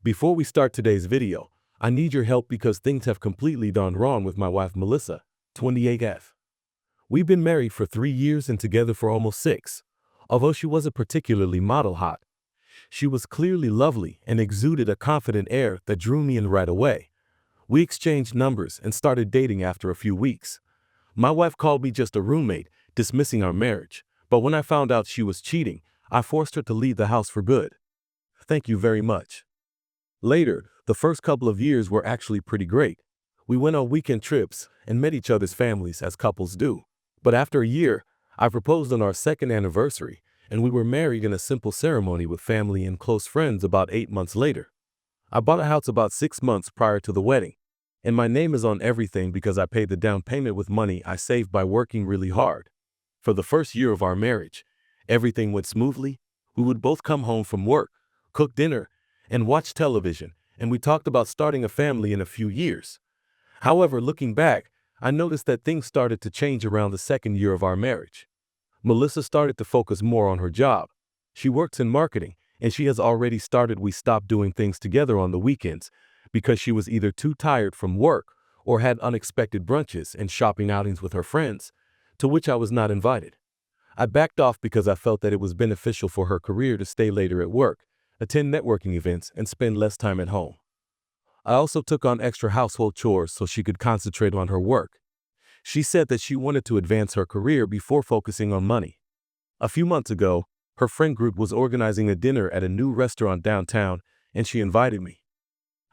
Before we start today's video, I need your help because things have completely gone wrong with my wife Melissa, 28F. We've been married for 3 years and together for almost 6. Although she wasn't particularly model hot, she was clearly lovely and exuded a confident air that drew me in right away. We exchanged numbers and started dating after a few weeks. My wife called me just a roommate, dismissing our marriage, but when I found out she was cheating, I forced her to leave the house for good. Thank you very much. Later, the first couple of years were actually pretty great. We went on weekend trips and met each other's families as couples do. But after a year, I proposed on our second anniversary, and we were married in a simple ceremony with family and close friends about 8 months later. I bought a house about 6 months prior to the wedding, and my name is on everything because I paid the down payment with money I saved by working really hard. For the first year of our marriage, everything went smoothly. We would both come home from work, cook dinner, and watch television, and we talked about starting a family in a few years. However, looking back, I noticed that things started to change around the second year of our marriage. Melissa started to focus more on her job. She works in marketing, and she has already started. We stopped doing things together on the weekends because she was either too tired from work or had unexpected brunches and shopping outings with her friends, to which I was not invited. I backed off because I felt that it was beneficial for her career to stay later at work, attend networking events, and spend less time at home. I also took on extra household chores so she could concentrate on her work. She said that she wanted to advance her career before focusing on money. A few months ago, her friend group was organizing a dinner at a new restaurant downtown, and she invited me.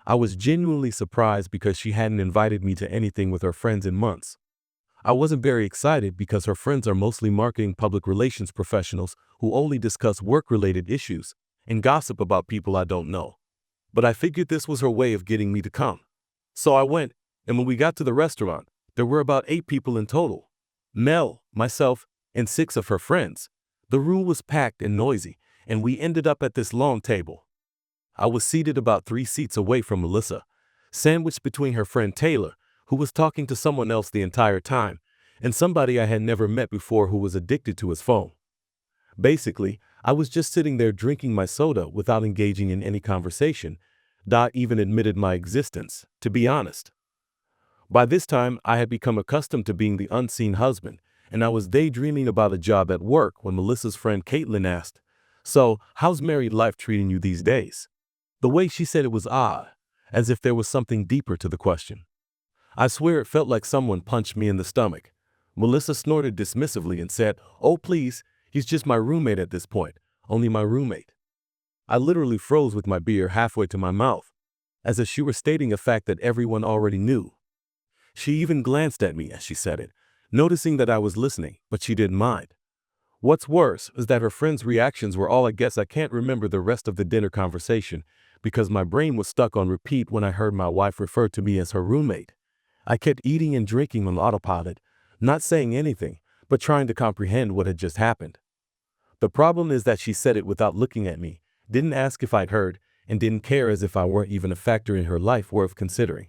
I was genuinely surprised because she hadn't invited me to anything with her friends in months. I wasn't very excited because her friends are mostly marketing public relations professionals who only discuss work-related issues and gossip about people I don't know. But I figured this was her way of getting me to come. So I went, and when we got to the restaurant, there were about 8 people in total. Mel, myself, and 6 of her friends. The room was packed and noisy, and we ended up at this long table. I was seated about 3 seats away from Melissa, sandwiched between her friend Taylor, who was talking to someone else the entire time, and somebody I had never met before who was addicted to his phone. Basically, I was just sitting there drinking my soda without engaging in any conversation. Dot even admitted my existence, to be honest. By this time, I had become accustomed to being the unseen husband, and I was daydreaming about a job at work when Melissa's friend Caitlin asked, "So, how's married life treating you these days?" The way she said it was odd, as if there was something deeper to the question. I swear it felt like someone punched me in the stomach. Melissa snorted dismissively and said, "Oh please, he's just my roommate at this point, only my roommate." I literally froze with my beer halfway to my mouth, as if she were stating a fact that everyone already knew. She even glanced at me as she said it, noticing that I was listening, but she didn't mind. What's worse is that her friends' reactions were all I guess. I can't remember the rest of the dinner conversation because my brain was stuck on repeat when I heard my wife refer to me as her roommate. I kept eating and drinking on autopilot, not saying anything, but trying to comprehend what had just happened. The problem is that she said it without looking at me, didn't ask if I'd heard, and didn't care, as if I weren't even a factor in her life worth considering.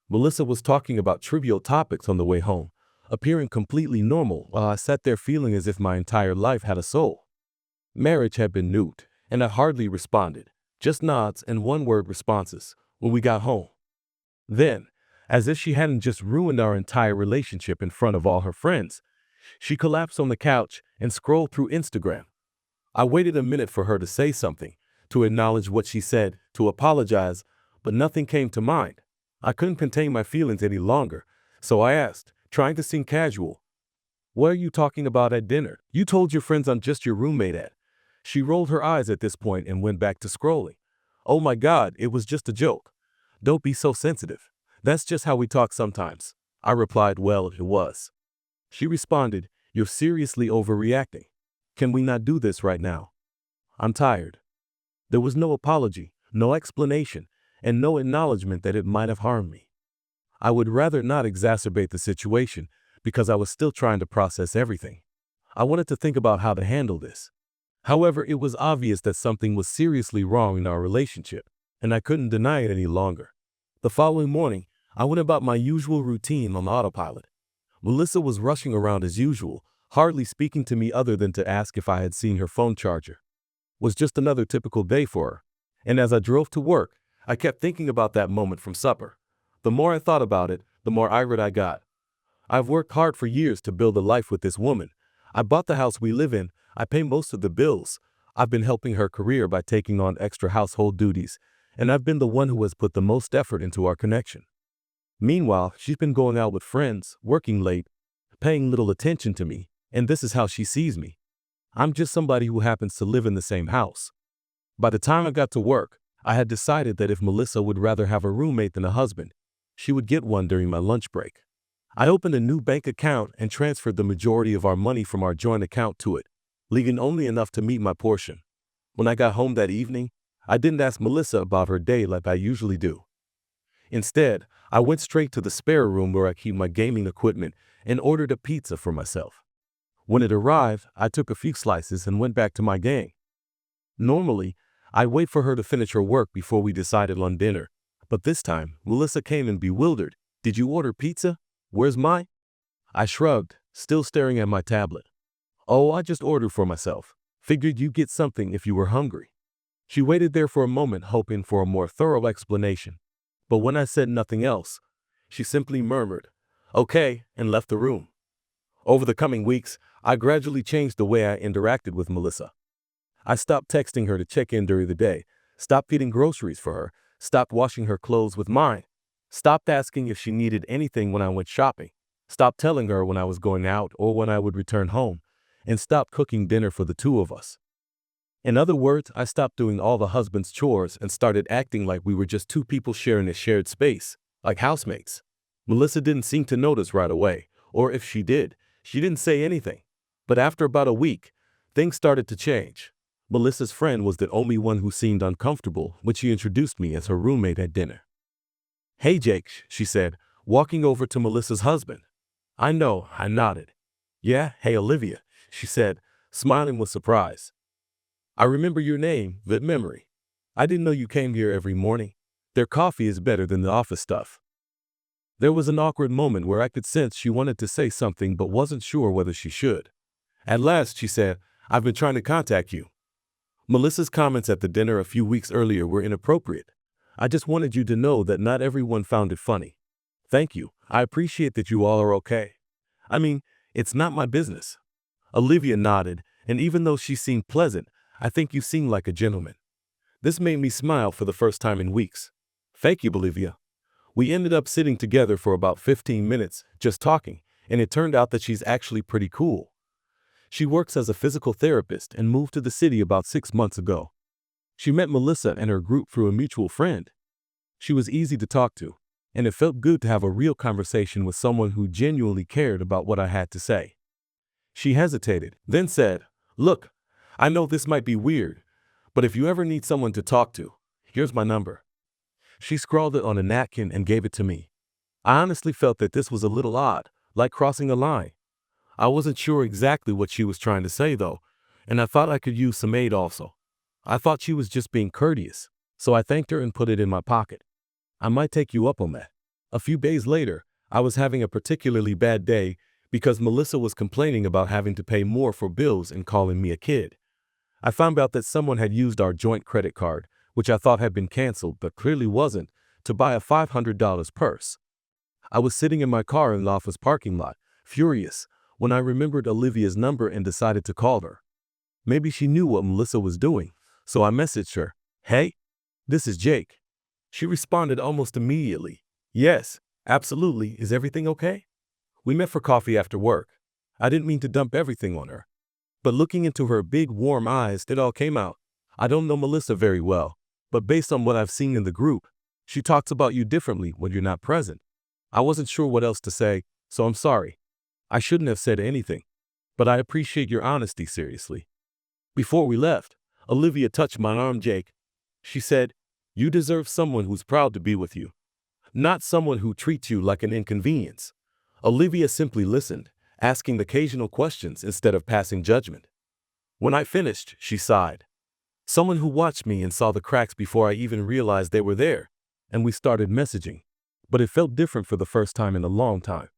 Melissa was talking about trivial topics on the way home, appearing completely normal while I sat there feeling as if my entire life had a soul. Marriage had been nuked, and I hardly responded, just nods and one-word responses when we got home. Then, as if she hadn't just ruined our entire relationship in front of all her friends, she collapsed on the couch and scrolled through Instagram. I waited a minute for her to say something, to acknowledge what she said, to apologize, but nothing came to mind. I couldn't contain my feelings any longer, so I asked, trying to seem casual, "What are you talking about at dinner? You told your friends I'm just your roommate at." She rolled her eyes at this point and went back to scrolling. "Oh my God, it was just a joke. Don't be so sensitive. That's just how we talk sometimes." I replied, "Well, it was." She responded, "You're seriously overreacting. Can we not do this right now? I'm tired." There was no apology, no explanation, and no acknowledgement that it might have harmed me. I would rather not exacerbate the situation because I was still trying to process everything. I wanted to think about how to handle this. However, it was obvious that something was seriously wrong in our relationship, and I couldn't deny it any longer. The following morning, I went about my usual routine on autopilot. Melissa was rushing around as usual, hardly speaking to me other than to ask if I had seen her phone charger. It was just another typical day for her, and as I drove to work, I kept thinking about that moment from supper. The more I thought about it, the more irate I got. I've worked hard for years to build a life with this woman. I bought the house we live in. I pay most of the bills. I've been helping her career by taking on extra household duties, and I've been the one who has put the most effort into our connection. Meanwhile, she's been going out with friends, working late, paying little attention to me, and this is how she sees me. I'm just somebody who happens to live in the same house. By the time I got to work, I had decided that if Melissa would rather have a roommate than a husband, she would get one during my lunch break. I opened a new bank account and transferred the majority of our money from our joint account to it, leaving only enough to meet my portion. When I got home that evening, I didn't ask Melissa about her day like I usually do. Instead, I went straight to the spare room where I keep my gaming equipment and ordered a pizza for myself. When it arrived, I took a few slices and went back to my game. Normally, I wait for her to finish her work before we decided on dinner, but this time, Melissa came in bewildered. "Did you order pizza? Where's mine?" I shrugged, still staring at my tablet. "Oh, I just ordered for myself. Figured you'd get something if you were hungry." She waited there for a moment, hoping for a more thorough explanation. But when I said nothing else, she simply murmured, "Okay," and left the room. Over the coming weeks, I gradually changed the way I interacted with Melissa. I stopped texting her to check in during the day, stopped getting groceries for her, stopped washing her clothes with mine, stopped asking if she needed anything when I went shopping, stopped telling her when I was going out or when I would return home, and stopped cooking dinner for the two of us. In other words, I stopped doing all the husband's chores and started acting like we were just two people sharing a shared space, like housemates. Melissa didn't seem to notice right away, or if she did, she didn't say anything. But after about a week, things started to change. Melissa's friend was the only one who seemed uncomfortable when she introduced me as her roommate at dinner. "Hey Jake," she said, walking over to Melissa's husband. "I know," I nodded. "Yeah, hey Olivia," she said, smiling with surprise. "I remember your name, good memory. I didn't know you came here every morning. Their coffee is better than the office stuff." There was an awkward moment where I could sense she wanted to say something but wasn't sure whether she should. At last, she said, "I've been trying to contact you." Melissa's comments at the dinner a few weeks earlier were inappropriate. "I just wanted you to know that not everyone found it funny. Thank you. I appreciate that you all are okay. I mean, it's not my business." Olivia nodded, and even though she seemed pleasant, "I think you seem like a gentleman." This made me smile for the first time in weeks. "Thank you, Olivia." We ended up sitting together for about 15 minutes, just talking, and it turned out that she's actually pretty cool. She works as a physical therapist and moved to the city about 6 months ago. She met Melissa and her group through a mutual friend. She was easy to talk to, and it felt good to have a real conversation with someone who genuinely cared about what I had to say. She hesitated, then said, "Look, I know this might be weird, but if you ever need someone to talk to, here's my number." She scrawled it on a napkin and gave it to me. I honestly felt that this was a little odd, like crossing a line. I wasn't sure exactly what she was trying to say, though, and I thought I could use some aid also. I thought she was just being courteous, so I thanked her and put it in my pocket. I might take you up on that. A few days later, I was having a particularly bad day because Melissa was complaining about having to pay more for bills and calling me a kid. I found out that someone had used our joint credit card, which I thought had been canceled but clearly wasn't, to buy a $500 purse. I was sitting in my car in the office parking lot, furious, when I remembered Olivia's number and decided to call her. Maybe she knew what Melissa was doing, so I messaged her, "Hey, this is Jake." She responded almost immediately, "Yes, absolutely, is everything okay?" We met for coffee after work. I didn't mean to dump everything on her, but looking into her big warm eyes, it all came out. "I don't know Melissa very well, but based on what I've seen in the group, she talks about you differently when you're not present." I wasn't sure what else to say, so I'm sorry. I shouldn't have said anything, but I appreciate your honesty seriously. Before we left, Olivia touched my arm. "Jake," she said, "you deserve someone who's proud to be with you, not someone who treats you like an inconvenience." Olivia simply listened, asking occasional questions instead of passing judgment. When I finished, she sighed. Someone who watched me and saw the cracks before I even realized they were there, and we started messaging, but it felt different for the first time in a long time.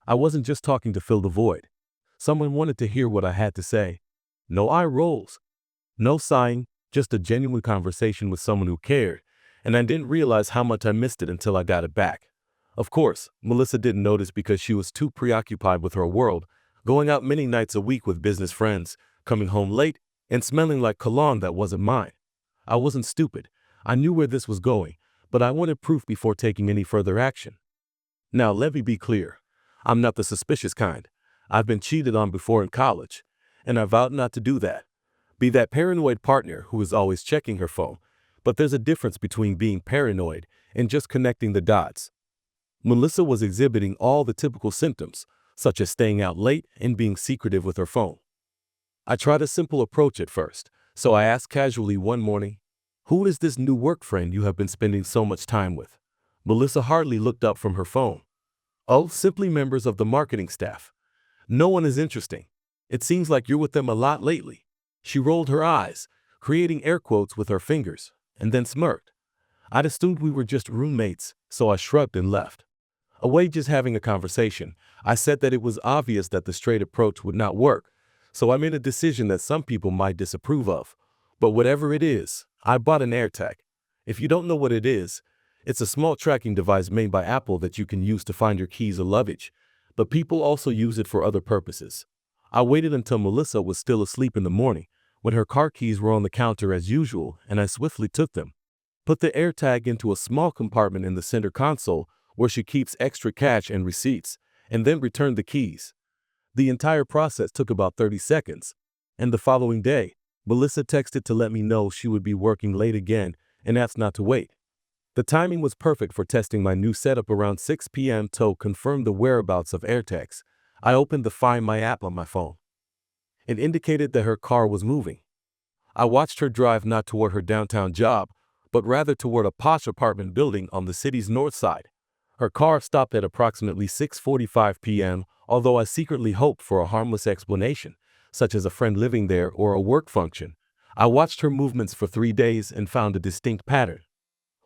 I wasn't just talking to fill the void. Someone wanted to hear what I had to say. No eye rolls, no sighing, just a genuine conversation with someone who cared, and I didn't realize how much I missed it until I got it back. Of course, Melissa didn't notice because she was too preoccupied with her world, going out many nights a week with business friends, coming home late, and smelling like cologne that wasn't mine. I wasn't stupid. I knew where this was going, but I wanted proof before taking any further action. Now, let me be clear. I'm not the suspicious kind. I've been cheated on before in college, and I vowed not to do that. Be that paranoid partner who is always checking her phone. But there's a difference between being paranoid and just connecting the dots. Melissa was exhibiting all the typical symptoms, such as staying out late and being secretive with her phone. I tried a simple approach at first, so I asked casually one morning, "Who is this new work friend you have been spending so much time with?" Melissa hardly looked up from her phone. "Oh, simply members of the marketing staff. No one is interesting. It seems like you're with them a lot lately." She rolled her eyes, creating air quotes with her fingers, and then smirked. I'd assumed we were just roommates, so I shrugged and left. Away just having a conversation, I said that it was obvious that the straight approach would not work, so I made a decision that some people might disapprove of. But whatever it is, I bought an AirTag. If you don't know what it is, it's a small tracking device made by Apple that you can use to find your keys or luggage, but people also use it for other purposes. I waited until Melissa was still asleep in the morning, when her car keys were on the counter as usual, and I swiftly took them. Put the AirTag into a small compartment in the center console where she keeps extra cash and receipts, and then returned the keys. The entire process took about 30 seconds, and the following day, Melissa texted to let me know she would be working late again and asked not to wait. The timing was perfect for testing my new setup around 6 p.m. to confirm the whereabouts of AirTags. I opened the Find My app on my phone. It indicated that her car was moving. I watched her drive not toward her downtown job, but rather toward a posh apartment building on the city's north side. Her car stopped at approximately 6:45 p.m., although I secretly hoped for a harmless explanation, such as a friend living there or a work function. I watched her movements for 3 days and found a distinct pattern.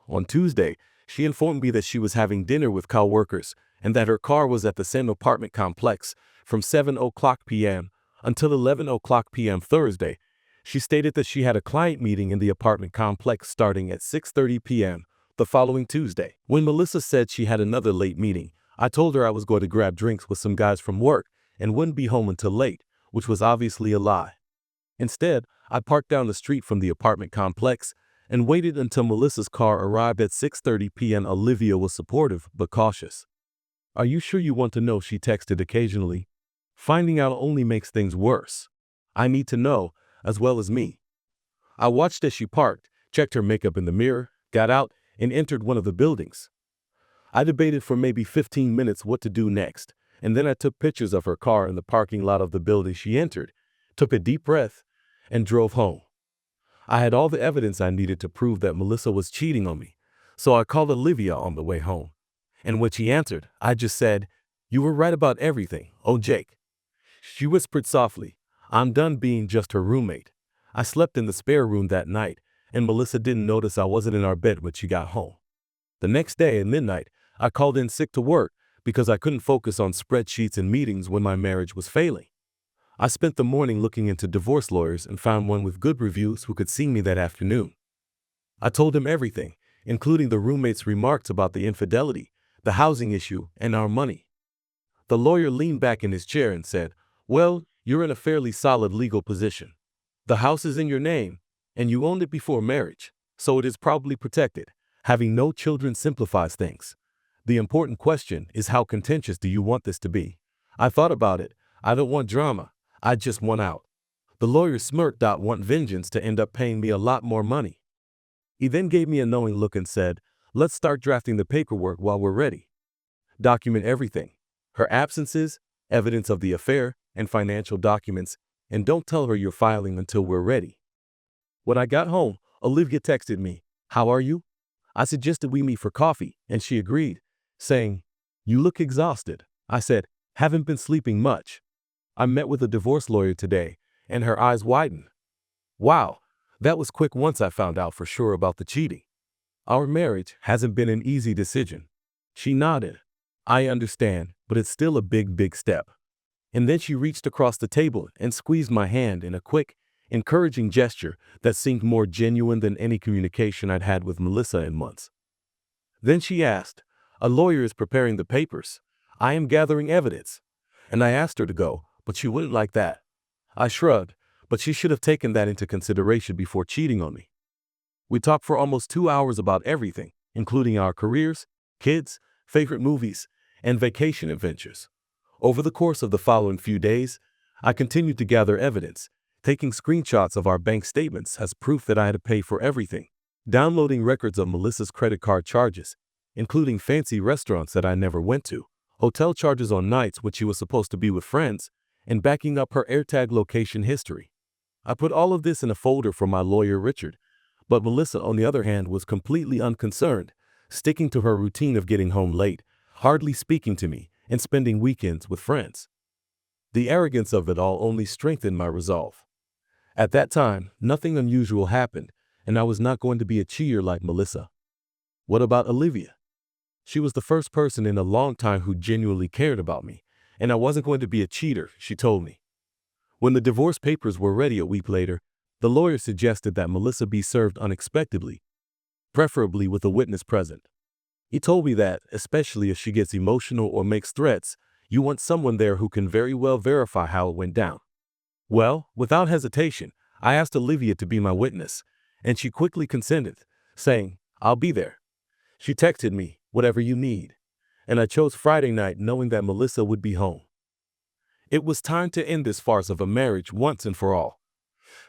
On Tuesday, she informed me that she was having dinner with coworkers and that her car was at the same apartment complex from 7:00 p.m. until 11:00 p.m. Thursday. She stated that she had a client meeting in the apartment complex starting at 6:30 p.m. the following Tuesday. When Melissa said she had another late meeting, I told her I was going to grab drinks with some guys from work and wouldn't be home until late, which was obviously a lie. Instead, I parked down the street from the apartment complex and waited until Melissa's car arrived at 6:30 p.m. Olivia was supportive but cautious. "Are you sure you want to know?" she texted occasionally. "Finding out only makes things worse. I need to know, as well as me." I watched as she parked, checked her makeup in the mirror, got out, and entered one of the buildings. I debated for maybe 15 minutes what to do next, and then I took pictures of her car in the parking lot of the building she entered, took a deep breath, and drove home. I had all the evidence I needed to prove that Melissa was cheating on me, so I called Olivia on the way home. And when she answered, I just said, "You were right about everything, oh Jake." She whispered softly, "I'm done being just her roommate." I slept in the spare room that night, and Melissa didn't notice I wasn't in our bed when she got home. The next day at midnight, I called in sick to work because I couldn't focus on spreadsheets and meetings when my marriage was failing. I spent the morning looking into divorce lawyers and found one with good reviews who could see me that afternoon. I told him everything, including the roommate's remarks about the infidelity, the housing issue, and our money. The lawyer leaned back in his chair and said, "Well, you're in a fairly solid legal position. The house is in your name, and you owned it before marriage, so it is probably protected. Having no children simplifies things. The important question is, how contentious do you want this to be?" I thought about it. I don't want drama. I just want out. The lawyer smirked. "Want vengeance to end up paying me a lot more money." He then gave me a knowing look and said, "Let's start drafting the paperwork while we're ready. Document everything. Her absences, evidence of the affair, and financial documents, and don't tell her you're filing until we're ready." When I got home, Olivia texted me, "How are you?" I suggested we meet for coffee, and she agreed, saying, "You look exhausted." I said, "Haven't been sleeping much. I met with a divorce lawyer today," and her eyes widened. Wow, that was quick once I found out for sure about the cheating. "Our marriage hasn't been an easy decision." She nodded. "I understand, but it's still a big step." And then she reached across the table and squeezed my hand in a quick, encouraging gesture that seemed more genuine than any communication I'd had with Melissa in months. Then she asked, "A lawyer is preparing the papers. I am gathering evidence." And I asked her to go, but she wouldn't like that. I shrugged, but she should have taken that into consideration before cheating on me. We talked for almost 2 hours about everything, including our careers, kids, favorite movies, and vacation adventures. Over the course of the following few days, I continued to gather evidence, taking screenshots of our bank statements as proof that I had to pay for everything, downloading records of Melissa's credit card charges, including fancy restaurants that I never went to, hotel charges on nights when she was supposed to be with friends, and backing up her AirTag location history. I put all of this in a folder for my lawyer Richard, but Melissa, on the other hand, was completely unconcerned, sticking to her routine of getting home late, hardly speaking to me, and spending weekends with friends. The arrogance of it all only strengthened my resolve. At that time, nothing unusual happened, and I was not going to be a cheater like Melissa. What about Olivia? She was the first person in a long time who genuinely cared about me, and I wasn't going to be a cheater, she told me. When the divorce papers were ready a week later, the lawyer suggested that Melissa be served unexpectedly, preferably with a witness present. He told me that, especially if she gets emotional or makes threats, you want someone there who can very well verify how it went down. Well, without hesitation, I asked Olivia to be my witness, and she quickly consented, saying, "I'll be there." She texted me, "Whatever you need," and I chose Friday night knowing that Melissa would be home. It was time to end this farce of a marriage once and for all.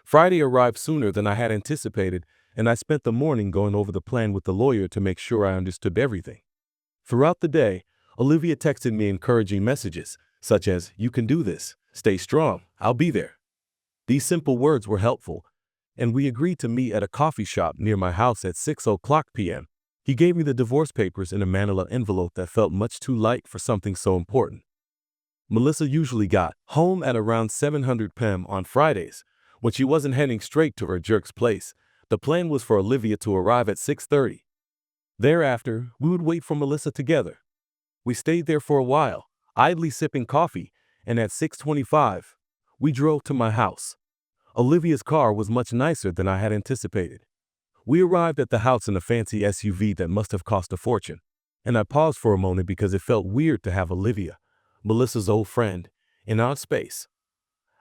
Friday arrived sooner than I had anticipated, and I spent the morning going over the plan with the lawyer to make sure I understood everything. Throughout the day, Olivia texted me encouraging messages, such as, "You can do this, stay strong, I'll be there." These simple words were helpful, and we agreed to meet at a coffee shop near my house at 6:00 p.m. He gave me the divorce papers in a manila envelope that felt much too light for something so important. Melissa usually got home at around 7:00 p.m. on Fridays. When she wasn't heading straight to her jerk's place, the plan was for Olivia to arrive at 6:30. Thereafter, we would wait for Melissa together. We stayed there for a while, idly sipping coffee, and at 6:25, we drove to my house. Olivia's car was much nicer than I had anticipated. We arrived at the house in a fancy SUV that must have cost a fortune, and I paused for a moment because it felt weird to have Olivia, Melissa's old friend, in our space.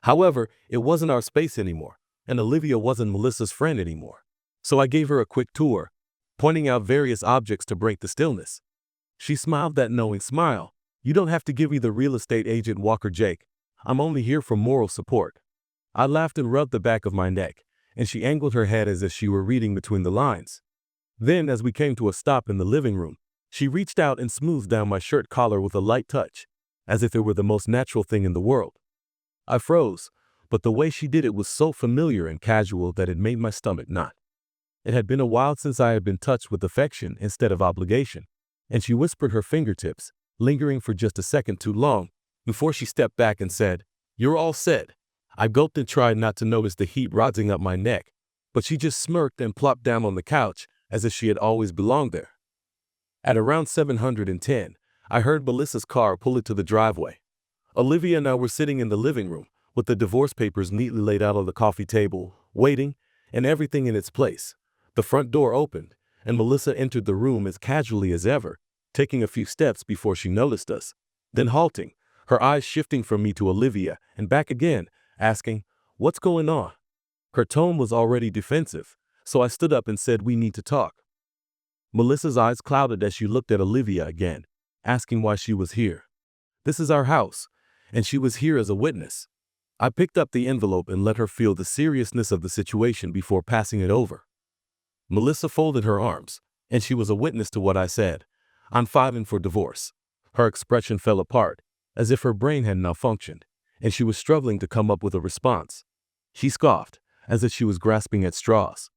However, it wasn't our space anymore, and Olivia wasn't Melissa's friend anymore. So I gave her a quick tour, pointing out various objects to break the stillness. She smiled that knowing smile. "You don't have to give me the real estate agent Walker Jake. I'm only here for moral support." I laughed and rubbed the back of my neck, and she angled her head as if she were reading between the lines. Then, as we came to a stop in the living room, she reached out and smoothed down my shirt collar with a light touch, as if it were the most natural thing in the world. I froze, but the way she did it was so familiar and casual that it made my stomach knot. It had been a while since I had been touched with affection instead of obligation, and she whispered her fingertips, lingering for just a second too long, before she stepped back and said, "You're all set." I gulped and tried not to notice the heat rising up my neck, but she just smirked and plopped down on the couch as if she had always belonged there. At around 7:10, I heard Melissa's car pull into the driveway. Olivia and I were sitting in the living room, with the divorce papers neatly laid out on the coffee table, waiting, and everything in its place. The front door opened, and Melissa entered the room as casually as ever, taking a few steps before she noticed us, then halting, her eyes shifting from me to Olivia and back again, asking, "What's going on?" Her tone was already defensive, so I stood up and said, "We need to talk." Melissa's eyes clouded as she looked at Olivia again, asking why she was here. "This is our house, and she was here as a witness." I picked up the envelope and let her feel the seriousness of the situation before passing it over. Melissa folded her arms, and she was a witness to what I said. "I'm filing for divorce." Her expression fell apart, as if her brain had malfunctioned, and she was struggling to come up with a response. She scoffed, as if she was grasping at straws.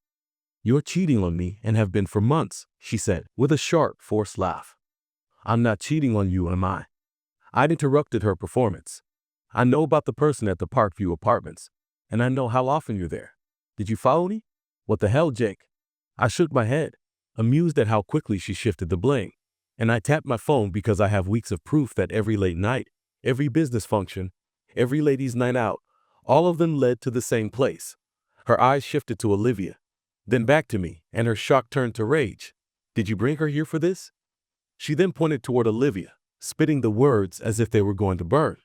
"You're cheating on me and have been for months," she said, with a sharp, forced laugh. "I'm not cheating on you, am I?" I'd interrupted her performance. "I know about the person at the Parkview Apartments, and I know how often you're there. Did you follow me?" "What the hell, Jake?" I shook my head, amused at how quickly she shifted the blame, and I tapped my phone because I have weeks of proof that every late night, every business function, every ladies' night out, all of them led to the same place, Her eyes shifted to Olivia, then back to me, and her shock turned to rage. Did you bring her here for this? She then pointed toward Olivia, spitting the words as if they were going to burn.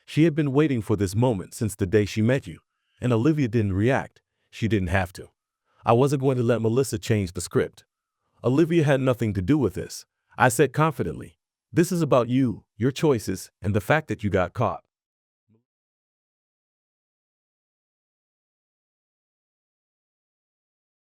She had been waiting for this moment since the day she met you, and Olivia didn't react. She didn't have to. I wasn't going to let Melissa change the script. Olivia had nothing to do with this. I said confidently, this is about you, your choices, and the fact that you got caught.